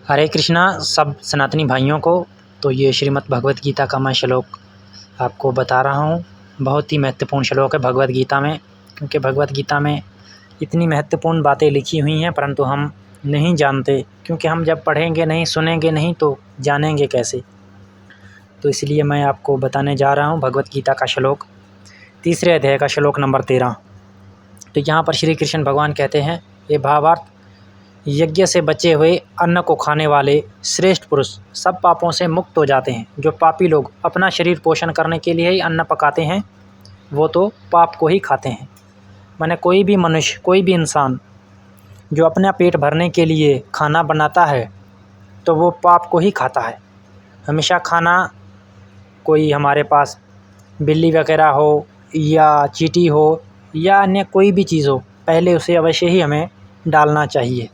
हरे कृष्णा सब सनातनी भाइयों को। तो ये श्रीमद् भगवत गीता का मैं श्लोक आपको बता रहा हूँ। बहुत ही महत्वपूर्ण श्लोक है भगवत गीता में, क्योंकि भगवत गीता में इतनी महत्वपूर्ण बातें लिखी हुई हैं परंतु हम नहीं जानते, क्योंकि हम जब पढ़ेंगे नहीं, सुनेंगे नहीं तो जानेंगे कैसे। तो इसलिए मैं आपको बताने जा रहा हूँ भगवत गीता का श्लोक, तीसरे अध्याय का श्लोक नंबर 13। तो यहाँ पर श्री कृष्ण भगवान कहते हैं, ये भावार्थ, यज्ञ से बचे हुए अन्न को खाने वाले श्रेष्ठ पुरुष सब पापों से मुक्त हो जाते हैं। जो पापी लोग अपना शरीर पोषण करने के लिए ही अन्न पकाते हैं वो तो पाप को ही खाते हैं। माने कोई भी मनुष्य, कोई भी इंसान जो अपना पेट भरने के लिए खाना बनाता है तो वो पाप को ही खाता है। हमेशा खाना कोई हमारे पास बिल्ली वगैरह हो या चींटी हो या अन्य कोई भी चीज़ हो, पहले उसे अवश्य ही हमें डालना चाहिए।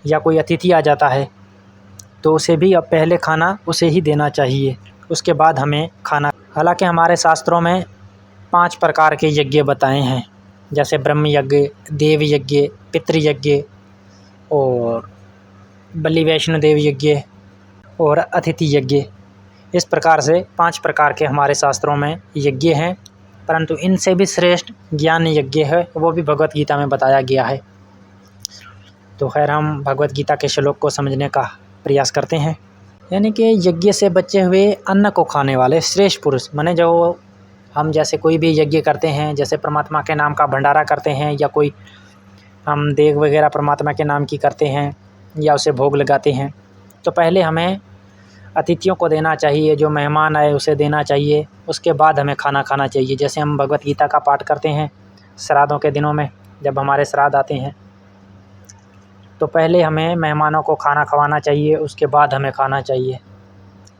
या कोई अतिथि आ जाता है तो उसे भी अब पहले खाना उसे ही देना चाहिए, उसके बाद हमें खाना। हालांकि हमारे शास्त्रों में 5 प्रकार के यज्ञ बताए हैं, जैसे ब्रह्म यज्ञ, देव यज्ञ, पितृयज्ञ और बलि वैष्णो देव यज्ञ और अतिथि यज्ञ। इस प्रकार से 5 प्रकार के हमारे शास्त्रों में यज्ञ हैं, परंतु इनसे भी श्रेष्ठ ज्ञान यज्ञ है, वो भी भगवत गीता में बताया गया है। तो खैर हम भगवत गीता के श्लोक को समझने का प्रयास करते हैं। यानी कि यज्ञ से बचे हुए अन्न को खाने वाले श्रेष्ठ पुरुष, माने जो हम जैसे कोई भी यज्ञ करते हैं, जैसे परमात्मा के नाम का भंडारा करते हैं या कोई हम देग वगैरह परमात्मा के नाम की करते हैं या उसे भोग लगाते हैं, तो पहले हमें अतिथियों को देना चाहिए, जो मेहमान आए उसे देना चाहिए, उसके बाद हमें खाना खाना चाहिए। जैसे हम भगवत गीता का पाठ करते हैं श्राद्धों के दिनों में, जब हमारे श्राद्ध आते हैं तो पहले हमें मेहमानों को खाना खवाना चाहिए, उसके बाद हमें खाना चाहिए।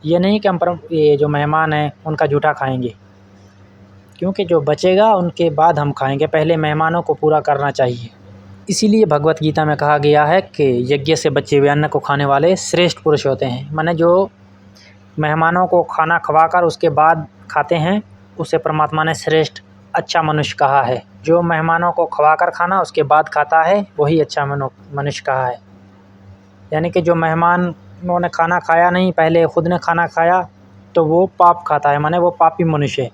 ये नहीं कि हम ये जो मेहमान हैं उनका जूठा खाएंगे, क्योंकि जो बचेगा उनके बाद हम खाएंगे, पहले मेहमानों को पूरा करना चाहिए। इसीलिए भगवत गीता में कहा गया है कि यज्ञ से बचे हुए अन्न को खाने वाले श्रेष्ठ पुरुष होते हैं। माने जो मेहमानों को खाना खवाकर उसके बाद खाते हैं उसे परमात्मा ने श्रेष्ठ अच्छा मनुष्य कहा है। जो मेहमानों को खवाकर खाना उसके बाद खाता है वही अच्छा मनुष्य कहा है। यानी कि जो मेहमानों ने खाना खाया नहीं, पहले खुद ने खाना खाया तो वो पाप खाता है, माने वो पापी मनुष्य है।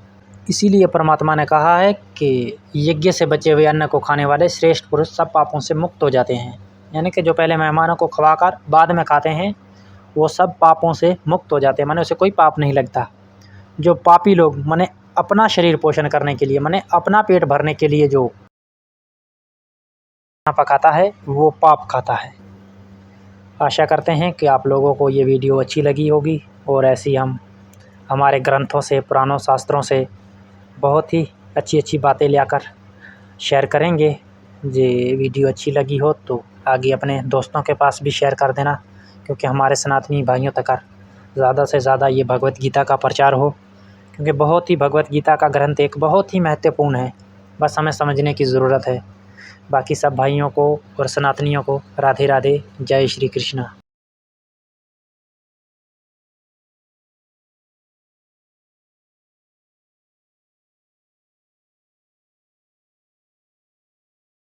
इसीलिए परमात्मा ने कहा है कि यज्ञ से बचे हुए अन्न को खाने वाले श्रेष्ठ पुरुष सब पापों से मुक्त हो जाते हैं। यानी कि जो पहले मेहमानों को खवाकर बाद में खाते हैं वो सब पापों से मुक्त हो जाते हैं, माने उसे कोई पाप नहीं लगता। जो पापी लोग माने अपना शरीर पोषण करने के लिए, माने अपना पेट भरने के लिए जो खाना पकाता है वो पाप खाता है। आशा करते हैं कि आप लोगों को ये वीडियो अच्छी लगी होगी और ऐसी हम हमारे ग्रंथों से, पुरानों शास्त्रों से बहुत ही अच्छी अच्छी बातें लाकर शेयर करेंगे। ये वीडियो अच्छी लगी हो तो आगे अपने दोस्तों के पास भी शेयर कर देना, क्योंकि हमारे सनातनी भाइयों तक ज़्यादा से ज़्यादा ये भगवत गीता का प्रचार हो, क्योंकि बहुत ही भगवत गीता का ग्रंथ एक बहुत ही महत्वपूर्ण है, बस हमें समझने की ज़रूरत है। बाकी सब भाइयों को और सनातनियों को राधे राधे, जय श्री कृष्ण।